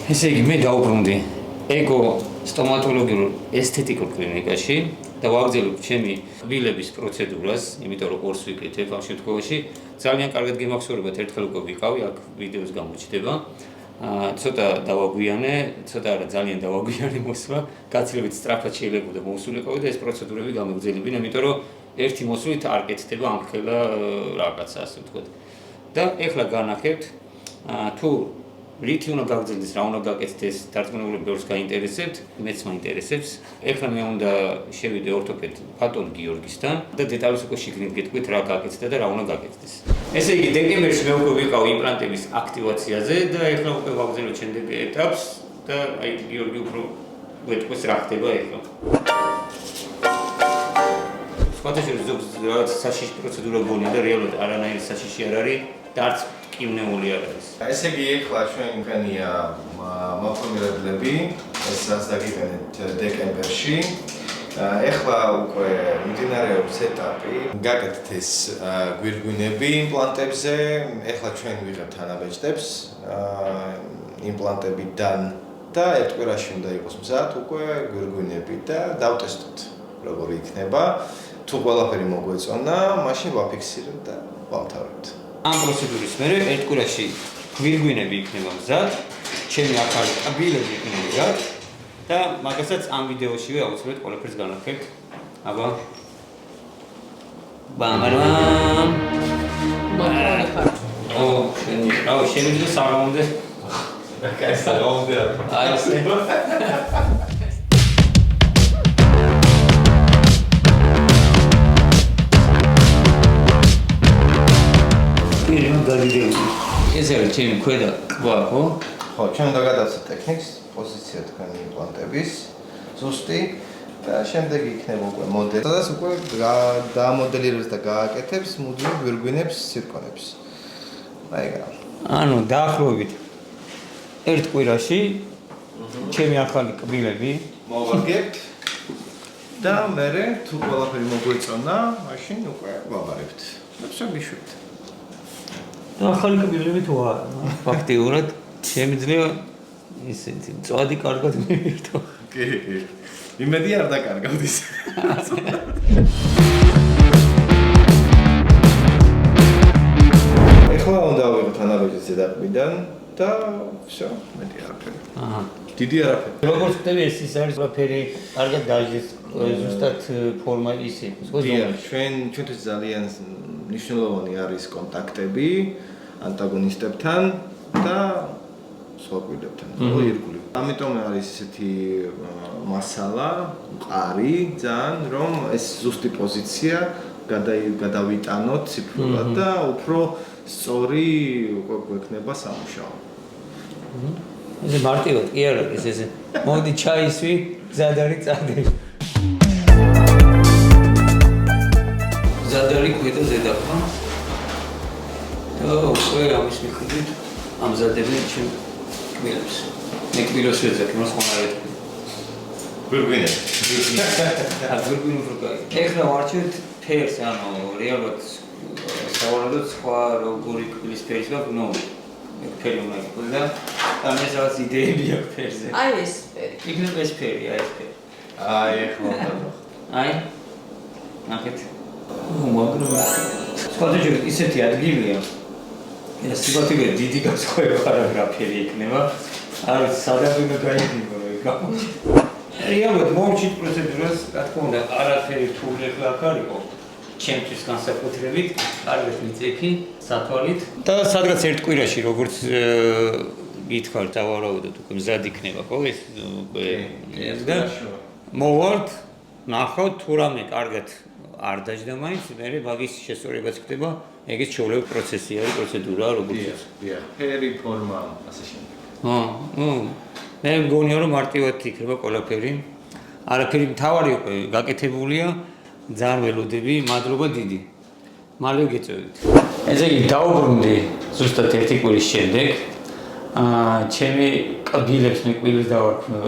ესე იგი მე დავუბრუნდი ეკო სტომატოლოგიურ ესთეტიკურ კლინიკაში და ვაგრძელებ ჩემი კბილების პროცედურას, იმიტომ რომ ორს ვიკეთებ ამ შემთხვევაში. ძალიან კარგად გემახსოვრებათ, ერთხელ უკვე ვიყავი, აქ ვიდეოს გამოჩნდება. ცოტა დავაგვიანე, ცოტა არა ძალიან დავაგვიანე მოსვლა, გაცილებით სწრაფად შეიძლება მოსულიყავი და ეს პროცედურები გამოგძელებინა, იმიტომ რომ ერთი მოსვლით არ კეთდება ამხელა რაღაცა, ასე ვთქვათ. და ეხლა განახებთ, თუ რითი უნდა გაგრძელდეს, რა უნდა გაკეთდეს, დარწმუნებული ბევრს გაინტერესებთ, მეც მაინტერესებს. ეხლა მე უნდა შევიდე ორთოპედ ფატონ გიორგისთან და დეტალებს უკვე შიგნით გეტყვით, რა გაკეთდა და რა უნდა გაკეთდეს. ესე იგი, დეკემბერში მე უკვე ვიყავ იმპლანტების აქტივაციაზე და ეხლა უკვე ვაგრძელებ შემდეგ ეტაპს და აი გიორგი უფრო გვეტყვის რა ხდება ეხლა. სხვათა შორის ზოგს რაღაც საშიში პროცედურა გონია და რეალურად არანაირი საშიში არ არის და არც კივნეული არ არის. ესე იგი, ეხლა ჩვენგანია მოფორმირებლები, ეს რაც დაგიგენეთ დეკემბერში. ეხლა უკვე მიმდინარეობს ეტაპი, გაკეთეთ ეს გვირგვინები იმპლანტებზე, ეხლა ჩვენ ვიღებთ ანაბეჭდებს იმპლანტებიდან და ერთ კვირაში უნდა იყოს მზად უკვე გვირგვინები და დავტესტოთ, როგორი იქნება. თუ ყველაფერი მოგვეწონა, მაშინ ვაფიქსირებთ და ვამთავრებთ. ამ პროცედურის მერე ერთ კვირაში გვირგვინები იქნება მზად, ჩემი ახალი კბილები იქნება მზად და მაგასაც ამ ვიდეოშივე აუცილებლად ყველაფერს განახებთ. აბა. ბამბამ. შენი რა შეიძლება საღამომდე? კაი, საღამომდე არ. აი ესე. ეს არის ჩემი ქვედა კბა, ხო? ხო, ჩვენ უნდა გადავცეთ ტექნიკს, პოზიცია თქვენი იმპლანტების, ზუსტი და შემდეგ იქნება უკვე მოდელი. სადაც უკვე დაამოდელირებს და გააკეთებს მუდმივ გვირგვინებს, ცირკონებს. აიგა. ანუ დაახლოებით ერთ კვირაში ჩემი ახალი კბილები მოვაგებთ და მერე თუ ყველაფერი მოგვეწონა, მაშინ უკვე ვაბარებთ. და შევიშვით. ახალი კბილები თუ არა, ფაქტიურად შემიძლია ისეთი წვადი კარგად მივირთო. კი. იმედი არ დაკარგავთ ის. ეხლა უნდა ავიღოთ ანაბეჭდის ზედაპირიდან და всё, მეტი არაფერი. აჰა. დიდი არაფერი. როგორც ხდება ეს ის არის ყველაფერი კარგად დაჟეს, ზუსტად ფორმა ისე. ჩვენთვის ძალიან მნიშვნელოვანი არის კონტაქტები ანტაგონისტებთან და სხვა კბილებთან, ხო, ირგვლივ. ამიტომ არის ესეთი მასალა, მყარი ძალიან, რომ ეს ზუსტი პოზიცია გადავიტანოთ ციფრულად და უფრო სწორი გვექნება სამუშაო. ესე მარტივად კი არა ეს ესე. მოდი ჩაისვი, გზად არის წადი. გზად არის ქვედა ზედაპირ. უკვე ამის მიხედვით ამზადებენ ჩემ კბილებს. მე კბილებს ვეძებ, მას ხომ არ ეთქვი. გვირგვინები. გვირგვინი უფრო კაი. ეხლა ვარჩევთ ფერს, ანუ რეალურად სავარაუდოდ სხვა როგორი კბილის ფერის გაქვს, ნუ ფერი უნდა იყოს და ამ ეს რაღაც იდეები აქვს ფერზე. აი ეს ფერი. იქნება ეს ფერი, აი ეს ფერი. აი ეხლა უნდა. აი. ნახეთ. მაგრამ სხვათა შორის ისეთი ადგილია. ეს სიტუაცია დიდი განსხვავება რა ფერი იქნება. არ ვიცი, სადაც უნდა გაიგებო რა. რეალურად მოვჭით პროცედურას, რა თქმა უნდა, არაფერი რთული ახლა აქ არ იყო. ჩემთვის განსაკუთრებით, კარგად მიწექი, სათვალით და სადღაც ერთ კვირაში, როგორც გითხართ, დავაბრალოთ უკვე მზად იქნება, ხო, ეს უკვე და მოვართ, ნახავთ, თუ რამე კარგად არ დაждდა მაინც, მე მაგის შესწორებაც ხდება, ეგეც ჩვეულებრივი პროცესი არის, პროცედურაა, როგორც ის. დიახ, ფერი, ფორმა, ასე შემდეგ. მე მგონია, რომ მარტივად იქნება ყველაფერი. არაფერი მთავარი უკვე გაკეთებულია, ძალიან ველოდები, მადლობა დიდი. მალე გეწევით. ესე იგი, დავუბრუნდი ზუსტად ერთი კვირის შემდეგ. ჩემი კბილებს მე კბილებს დავარქმევ.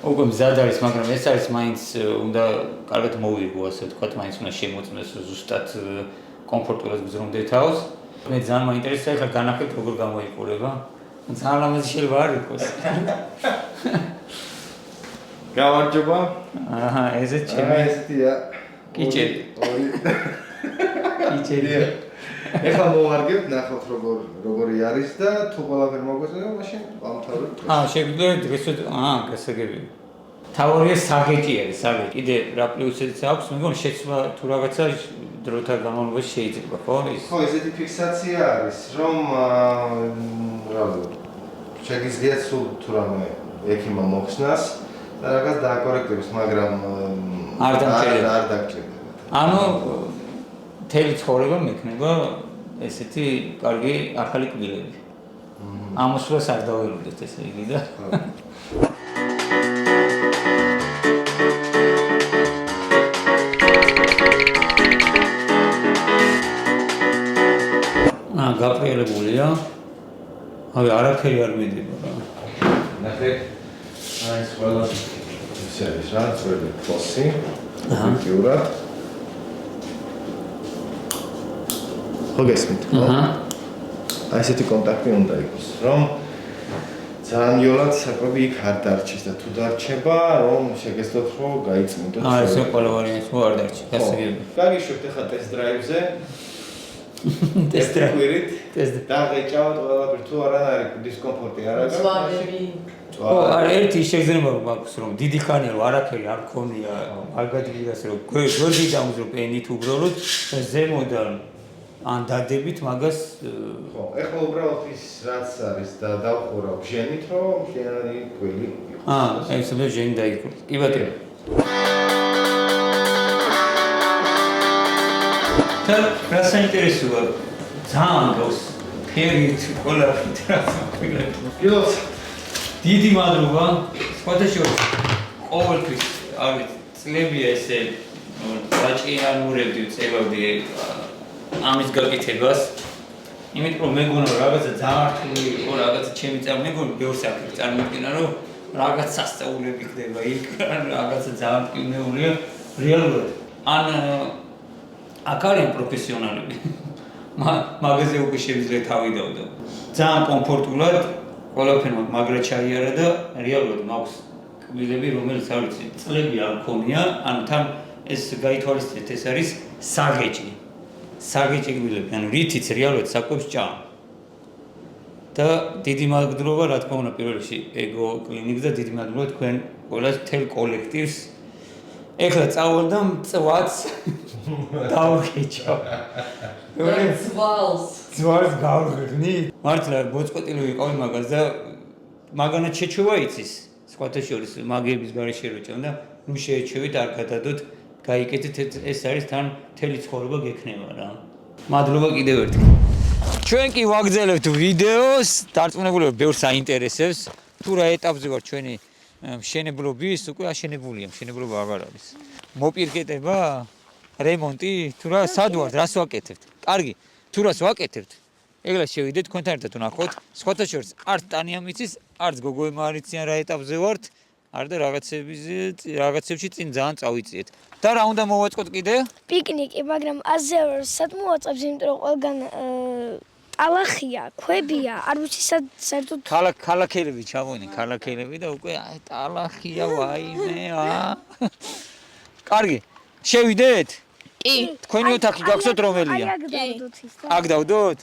უკვე მზად არის, მაგრამ ეს არის მაინც უნდა კარგად მოვიღო, ასე ვთქვათ, მაინც უნდა შემოწმდეს ზუსტად კომფორტულად გზრუნდე თავს. მე ძალიან მაინტერესებს ახლა განახებთ როგორ გამოიყურება. ძალამაზი შეიძლება არ იყოს. გამარჯობა. აჰა, ესე ჩემი ესეთია. კიჭები. კიჭები. ეხლა მოვარგებ, ნახოთ როგორი არის და თუ ყველაფერი მოგვეწონა, მაშინ ვამთავრებ. შეგვიძლია დღეს გასაგებია. თავია საგეჭი არის, საგეჭი. კიდე რა პლუსებიც აქვს, მეგონი შეცვლა თუ რაღაცა დროთა განმავლობაში შეიძლება, ხო ის? ხო, ესეთი ფიქსაცია არის, რომ შეგიძლიათ სულ თუ რამე ექიმა მოხსნას და რაღაც დააკორექტებს, მაგრამ არ დაგჭირდება. ანუ მთელი ცხოვრება მექნება ესეთი კარგი ახალი კბილები. ამოსვლას არ დაველოდეთ ესე იგი და გაფრიალებულია. აი არაფერი არ მიდება რა. ნახე. აი ეს ყველა ის არის რა, ძველი ფოსი. ობიექტიურად. ხო გესმით, ხო? აი ესეთი კონტაქტი უნდა იყოს, რომ ძალიან იოლად საკვები იქ არ დარჩეს და თუ დარჩება, რომ შეგეძლოთ რომ გაიწმინდოთ. ესე ყველა ვარიანტი არ დარჩა, გასაგებია. გაგიშვებთ ახლა ტესტ დრაივზე. ტესტ დრაივით. დაღეჭავთ ყველაფერი თუ არ არის დისკომფორტი არ აქვს. ო, არა ერთი შეიძლება მაქვს რომ დიდი ხანია რომ არაფერი არ ქონია, არ გადიდას რომ გვერდი დამზრო პენით უბრალოდ ზემოდან ან დადებით მაგას ხო, ეხლა უბრალოდ ის რაც არის და დავხურა ჟენით რომ შენანი გველი იყოს. ეს მე ჟენი დაიქო. კი ბატონო. და რა საინტერესოა ძალიან გავს ფერით ყველაფრით რაც მოგიგებთ. გილოს დიდი მადლობა. სხვადასხვა ყოველთვის არის წლებია ესე დაჭიანურებდი წევავდი ამის გაკეთებას. იმიტომ რომ მეგონა რაღაცა ძალიან რთული იყო, რაღაცა ჩემი მეგონა ბევრს აქ წარმოვიდგინა რომ რაღაც სასწაულები ხდება იქ, რაღაცა ძალიან მტკივნეულია რეალურად. ან აქ არიან პროფესიონალები. მაგაზე უკვე შეიძლება თავი დავდო. ძალიან კომფორტულად ყველაფერი მაგრა ჩაიარა და რეალურად მაქვს კბილები, რომელიც არ ვიცი, წლები არ მქონია, ან თან ეს გაითვალისწინეთ, ეს არის საგეჭი. საგეჭი კბილები, ანუ რითიც რეალურად საკვებს ჭამ. და დიდი მადლობა, რა თქმა უნდა, პირველ რიგში ego clinic და დიდი მადლობა თქვენ ყველას მთელ კოლექტივს. ეხლა წავალ და მწვაც დავგეჭავ. ძვალს გავღრნი. მართლა ბოწკოტილი ვიყავი მაგას და მაგანაც შეჩვევა იცის. სხვათა შორის მაგების გარეშე რო ჭამ და ნუ შეეჩვევით არ გადადოთ, გაიკეთეთ ეს არის თან მთელი ცხოვრება გექნება რა. მადლობა კიდევ ერთხელ. ჩვენ კი ვაგრძელებთ ვიდეოს, დარწმუნებულები ბევრს აინტერესებს. თუ რა ეტაპზე ვარ ჩვენი მშენებლობის, უკვე აშენებულია, მშენებლობა აღარ არის. მოპირკეტება, რემონტი, თუ რა სად ვართ, რას ვაკეთებთ? კარგი, თუ რას ვაკეთებთ? ეგლა შევიდეთ თქვენთან ერთად ვნახოთ. სხვათა შორის არც ტანია მიცის, არც გოგოებმა არ იციან რა ეტაპზე ვართ, არ და რაღაცებში წინ ძალიან წავიწიეთ. და რა უნდა მოვაწყოთ კიდე? პიკნიკი, მაგრამ ასე სად მოვაწყებს, იმიტომ რომ ყველგან ტალახია, ქვებია, არ ვიცი საერთოდ ქალაქელები ჩამოვიდნენ, ქალაქელები და უკვე აი ტალახია, ვაიმე, კარგი, შევიდეთ? კი. თქვენი ოთახი გახსოვთ რომელია? აი აქ დავდოთ ის და აქ დავდოთ?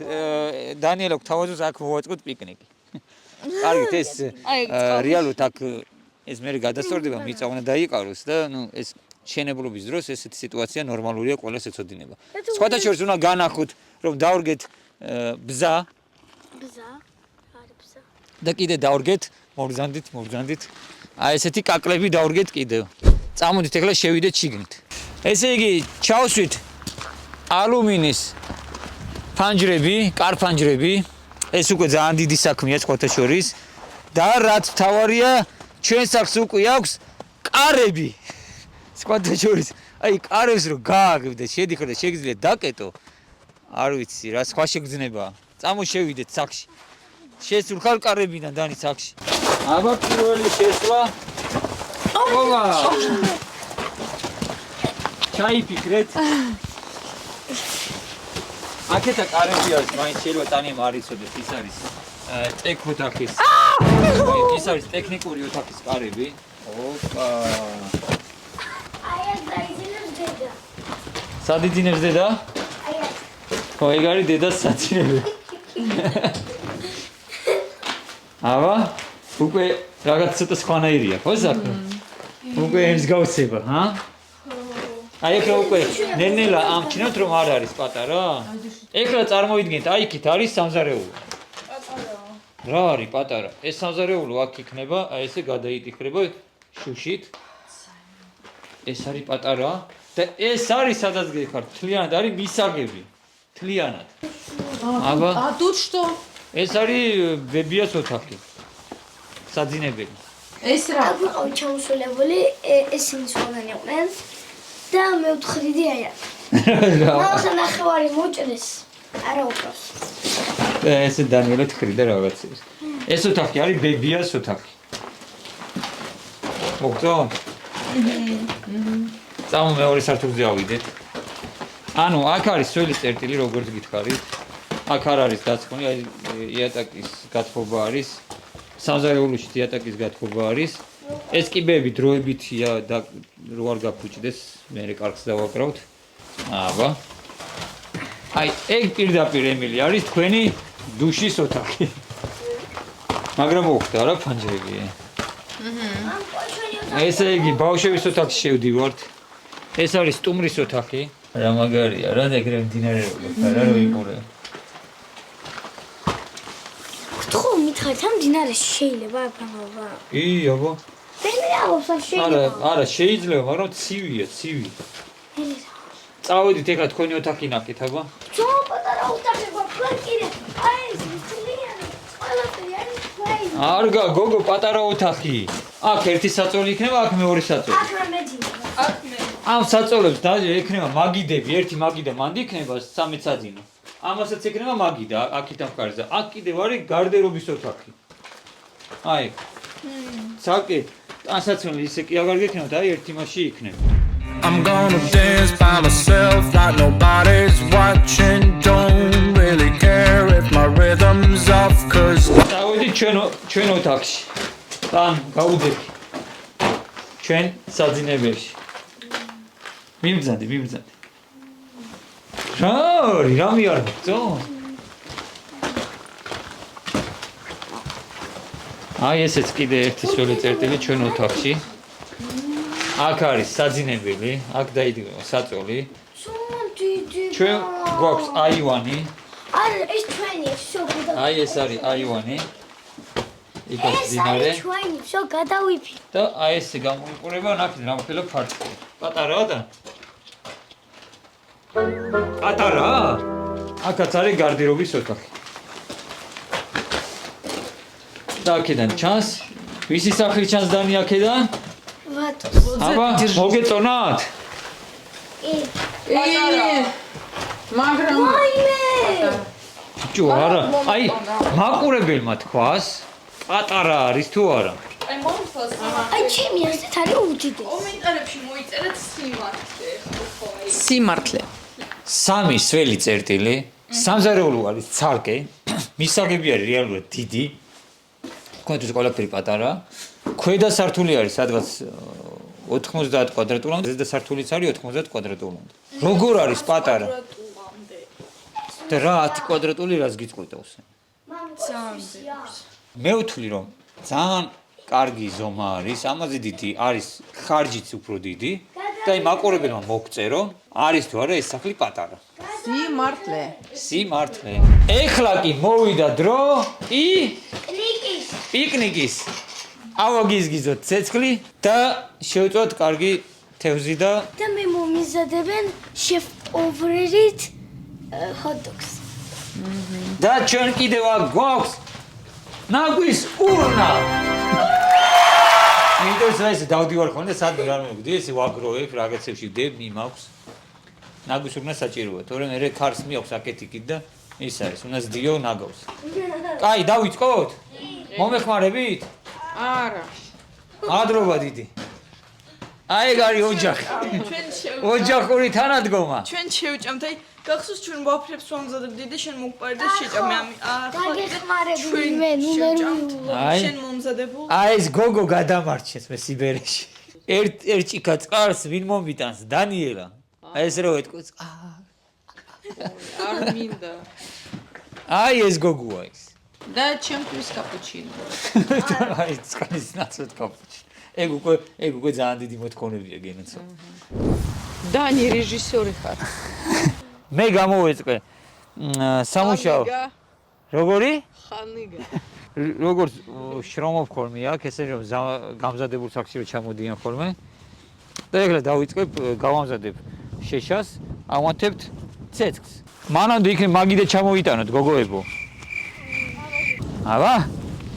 დანიელა გვთავაზობს აქ მოვაწყოთ პიკნიკი. კარგით, ეს რეალურად აქ ეს მე გადასწორდება, მიწა უნდა დაიყაროს და ნუ ეს შენებლობის დროს ესეთი სიტუაცია ნორმალურია, ყველას ეცოდინება. სხვათა შორის უნდა განახოთ, რომ დავრგეთ ბზა. და კიდე დავრგეთ, მოგზანდით. აი ესეთი კაკლები დავრგეთ კიდევ. წამოდით ეხლა შევიდეთ შიგნით. ესე იგი, ჩავსვით ალუმინის ფანჯრები, კარფანჯრები. ეს უკვე ძალიან დიდი საქმეა სხვათა შორის. და რაც მთავარია, ჩვენ საქმეს უკვე აქვს კარები. სხვათა შორის, აი კარებს რო გააგებდეთ, შედიხარ და შეგიძლიათ დაკეტო. არ ვიცი, რა სხვა შეგრძნება. წამოშევიდეთ სახში. შესულ ხარ კარებიდან დანი სახში. აბა პირველი შესვლა. ოპა. ჩაიფიქრეთ. აქეთა კარები არის, მაინც შეიძლება ტანიამ არ იცოდეს, ის არის ტექ ოთახის. ის არის ტექნიკური ოთახის კარები. ოპა. აი ეს დაიძინებს დედა. სად იძინებს დედა? აი ეს. ხო, ეგ არის დედას საძინებელი. აბა, უკვე რაღაც ცოტა სხვანაირია, ხო საქმე? უკვე ემს გავცება, ჰა? აი ეხლა უკვე ნელ-ნელა ამჩნევთ რომ არ არის პატარა? ეხლა წარმოიდგინეთ, აი იქით არის სამზარეულო. პატარაა. რა არის პატარა? ეს სამზარეულო აქ იქნება, აი ესე გადაიტიფრება შუშით. ეს არის პატარა და ეს არის სადაც გეხართ, თლიანად არის მისაგები. თლიანად. აბა. А тут что? ეს არის ბებიას ოთახი. საძინებელი. ეს რა? აქ ვიყავ ჩამოსულებული, ესენი სხვაგან იყვნენ და მე ვთხრიდი აი აქ. მაგას ნახევარი მოჭრეს. არა უკრავს. ესე დანიელე თხრიდა რაღაცებს. ეს ოთახი არის ბებიას ოთახი. მოგწო? წამო მეორე სართულზე ავიდეთ. ანუ აქ არის სველი წერტილი, როგორც გითხარით. აქ არ არის გაცხონი, აი იატაკის გათხოვება არის. სამზარეულოში იატაკის გათხოვება არის. ეს კიბეები დროებითია და რო არ გაფუჭდეს, მე კარგს დავაკრავთ. აბა. აი, ეგ პირდაპირ ემილი არის თქვენი დუშის ოთახი. მაგრამ მოხდა რა ფანჯრები. ესე იგი ბავშვების ოთახში შევდივართ. ეს არის სტუმრის ოთახი. რა მაგარია, რა ეგრე მდინარეობა, რა როიყურე. ხო მითხარით ამ დინარეს შეიძლება აფამობა. ი, აბა. მე აღობს არა, შეიძლება. არა, შეიძლება, მაგრამ ცივია, ცივი. წავედით ეხლა თქვენი ოთახი ნახეთ, აბა. ძო პატარა ოთახი გვაქვს კიდე. აი ეს მთლიანი ყველაფერი არის თქვენი. არ გა, გოგო, პატარა ოთახი. აქ ერთი საწოლი იქნება, აქ მეორე საწოლი. აქ რა მეძინა. აქ მე. ამ საწოლებს და ექნება მაგიდები, ერთი მაგიდა მანდ იქნება სამი საძინო. ამასაც ექნება მაგიდა აქითან მხარეს და აქ კიდევ არის გარდერობის ოთახი. აი. ცალკე ასაცმელი ისე კი აღარ გექნებათ, აი ერთი მასში იქნება. I'm gonna dance by myself like nobody's watching. Don't really care if my rhythm's off, cause დავიდით ჩვენ ოთახში. თან გავუძებთ. ჩვენ საძინებელში. მიმბრძანდი. რა არ მოგწო? აი ესეც კიდე ერთი სველი წერტილი ჩვენ ოთახში. აქ არის საძინებელი, აქ დაიდგება საწოლი. ჩვენ გვაქვს აივანი. არა, ეს ჩვენი, всё, გადავიფი. აი ეს არის აივანი. იქაც ეს დინარე არის ჩვენი, всё, გადავიფი. და აი ესე გამოიყურება ნახეთ რამხელა ფარწლი. პატარაა და პატარა? აქაც არის გარდერობის ოთახი. და აქედან ჩანს, ვისი სახლი ჩანს დანი აქედან? ვატოს. აბა, მოგეწონათ? მაგრამ აიმე! ბიჭო, არა, აი, მაყურებელმა თქვას, პატარა არის თუ არა? აი მომწონს. აი ჩემი ასეთ არის უდიდეს. კომენტარებში მოიწერეთ სიმართლე. სიმართლე. სამი სველი წერტილი, სამზარეულო არის ცალკე, მისაგები არის რეალურად დიდი. თქვენთვის ყველაფერი პატარა. ქვედა სართული არის სადღაც 90 კვადრატულამდე, ზედა სართულიც არის 90 კვადრატულამდე. როგორ არის პატარა? და რა 10 კვადრატული რას გიწყვეტავს? მე ვთვლი რომ ძალიან კარგი ზომა არის, ამაზე დიდი არის ხარჯიც უფრო დიდი და აი მაყურებელმა მოგწერო, არის თუ არა ეს სახლი პატარა. სიმართლე. ეხლა კი მოვიდა დრო პიკნიკის. ავაგიზგიზოთ ცეცხლი და შევწვათ კარგი თევზი და მე მომიზადებენ შეფ ოვერით ჰოთ-დოგს. და ჩვენ კიდევ აქ გვაქვს ნაგვის ურნა. ინტერესია ეს დავდივარ ხოლმე სად რა მოვიდი ესე ვაგროვებ რაღაცებში ვდებ მიმაქვს. ნაგვის ურნა საჭიროა, თორემ მე ქარს მიაქვს აკეთიკით და ის არის, უნდა ზდიო ნაგავს. კაი, დავიწყოთ? მომეხმარებით? არა. ადრობა დიდი. აი ეგ არის ოჯახი. ჩვენ ოჯახური თანადგომა. ჩვენ შევჭამთ აი გახსოვს ჩვენ ვაფრებს ვამზადებდი და შენ მოგპარი და შეჭამე დაგეხმარები მე ნუმერული. შენ მომზადებულ. აი ეს გოგო გადამარჩეს მე სიბერეში. ერთ ჭიქა წყარს ვინ მომიტანს დანიელა. აი ეს რო ეთქოს. არ მინდა. აი ეს გოგოა ის. და ჩემთვის კაპუჩინო. აი წყარის ნაცვლად კაპუჩინო. ეგ უკვე ძალიან დიდი მოთხოვნებია გენაცო. დანი რეჟისორი ხარ. მე გამოვეწყე სამუშაო. როგორი? ხანიგა. როგორც შრომობ ხოლმე აქ ესე რომ გამზადებულ საქმეში რომ ჩამოდიან ხოლმე. და ეხლა დავიწყებ გავამზადებ შეშას, ავანთებთ ცეცხლს. მანამდე იქნებ მაგიდე ჩამოვიტანოთ გოგოებო. აბა?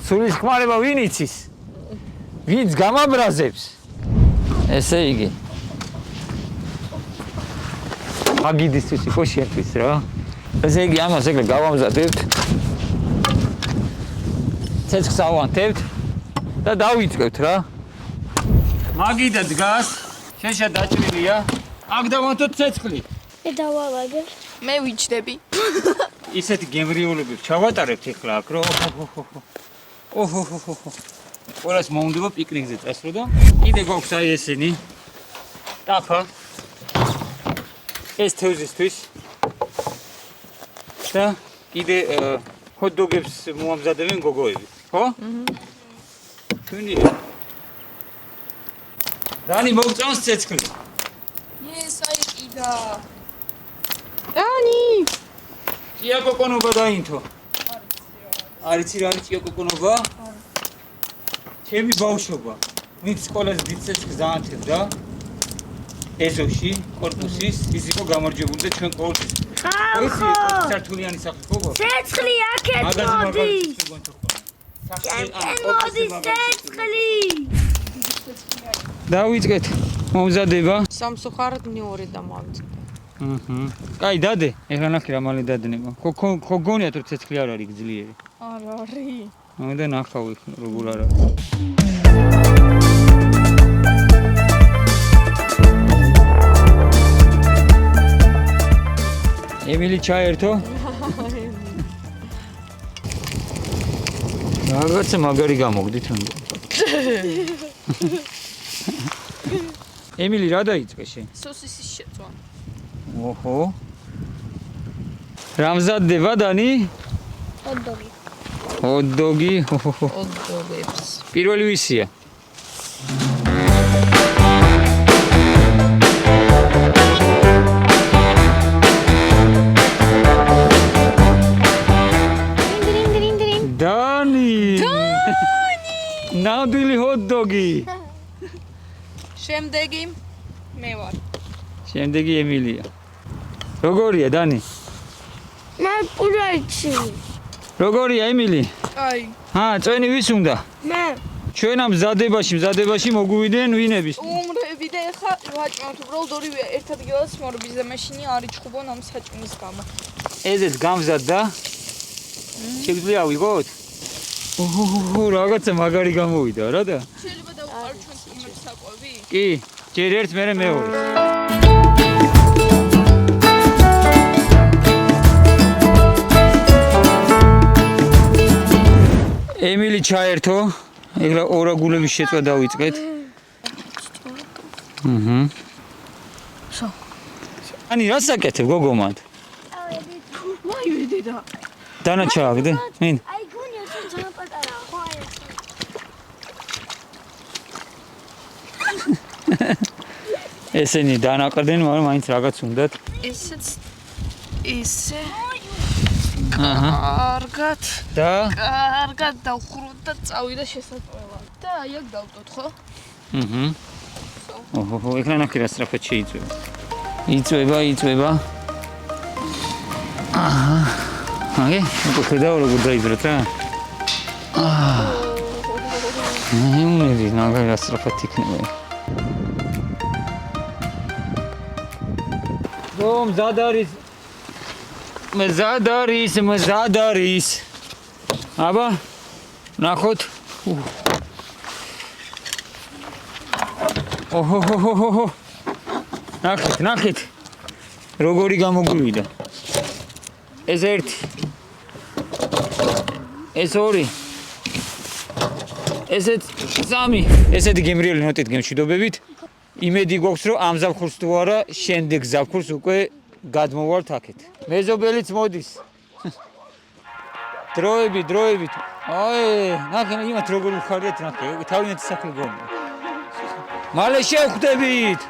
სულის ხმარება ვინ იცის? ვინც გამაბრაზებს? ესე იგი. მაგიდისთვის იყო შენთვის რა. ესე იგი ამას ეხლა გავამზადებთ. ცეცხლს ავანთებთ და დავიწყებთ რა. მაგიდა დგას, შეშა დაჭრილია. აქ დავანთოთ ცეცხლი. მე დავალაგე. მე ვიჩდები. ისეთი გემრიოლებებს ჩავატარებთ ეხლა აქ რო. ოჰოჰოჰო. ყველას მომდივა პიკნიკზე წასვლა და კიდე გვაქვს აი ესენი. ტაფა. ეს თევზისთვის. და კიდე ჰოთ-დოგებს მოამზადებენ გოგოები, ხო? თუნია. დანი მოგწონს ცეცხლი. ეს აი კიდა. დანი! ჭია კოკონობა დაინთო. არიცი რა არის ჭია კოკონობა? ჩემი ბავშვობა. ვინც სკოლაზე დიდ ცეცხლს დაანთებდა. ეზოში, კორპუსის, ის იყო გამარჯვებული და ჩვენ ყოველთვის. ხალხო! სართულიანი სახლი გოგო. ცეცხლი აქეთ მოდის. მოდის ცეცხლი. დავიწყეთ მომზადება. სამსუხარად მეორე დამავიწყე. კაი დადე, ეხლა ნახე რა მალე დადნება. ხო გონიათ რომ ცეცხლი არ არის გძლიერი. არ არის. და ნახავ როგორ არ არის. ემილი ჩაერთო? რაღაცა მაგარი გამოგდით რა. ემილი რა დაიწყე შენ? სოსისის შეწვა. ოჰო. რა მზადდება დანი? ჰოთ-დოგი. ჰოთ-დოგი. ოდოგებს. პირველი ვისია? დანი! ნამდვილი ჰოთ-დოგი. შემდეგი მე ვარ. შემდეგი ემილია. როგორია დანი? მე პურაიჩი. როგორია ემილი? აი, წვენი ვის უნდა? მე ჩვენ ამ მზადებაში მოგვივიდნენ ვინების? უმრები და ეხა ვაჭმავთ უბრალოდ ორივე ერთ ადგილას მორბის და მაშინი არის ჩხუბონ ამ საჭმის გამო. ეზეც გამზადდა? შეგვიძლია ავიღოთ? ოჰო, რაღაცა მაგარი გამოვიდა რა და? შეიძლება დავყარ ჩვენ წვიმებს საკვები? კი, ჯერ ერთ მერე მეორე. ემილი ჩაერთო, ეხლა ორაგულების შეწვა დავიწყეთ. ანი რა საკეთებ გოგო მათ? მაივე დედა. დანა ჩააგდე? მინ? აი გონია ძალიან პატარა ხო აი ესენი დანაყრდნენ, მაგრამ მაინც რაღაც უნდათ. ესეც ისე კარგად დავხროთ და წავიდა შესაძლოა. და აი აქ დავტოთ, ხო? ოჰო, ეხლა ნახე რა სწრაფად შეიწვება. იწვება. აჰა, უკვე ხედავ როგორ დაიძრათ რა. იმედი ნაგა რა სწრაფად იქნება. მზად არის. აბა, ნახოთ. ოჰო. ნახეთ. როგორი გამოგვივიდა. ეს ერთი. ეს ორი. ესეც სამი. ესეთი გემრიელი ნოტით გემშვიდობებით. იმედი გვაქვს რომ ამ ზაფხულს თუ არა, შემდეგ ზაფხულს უკვე გადმოვართ აქეთ. მეზობელიც მოდის. დროებით. აი, ნახე იმათ როგორ უხარიათ ნახე. თავიანთი სახლი გონია. მალე შევხვდებით.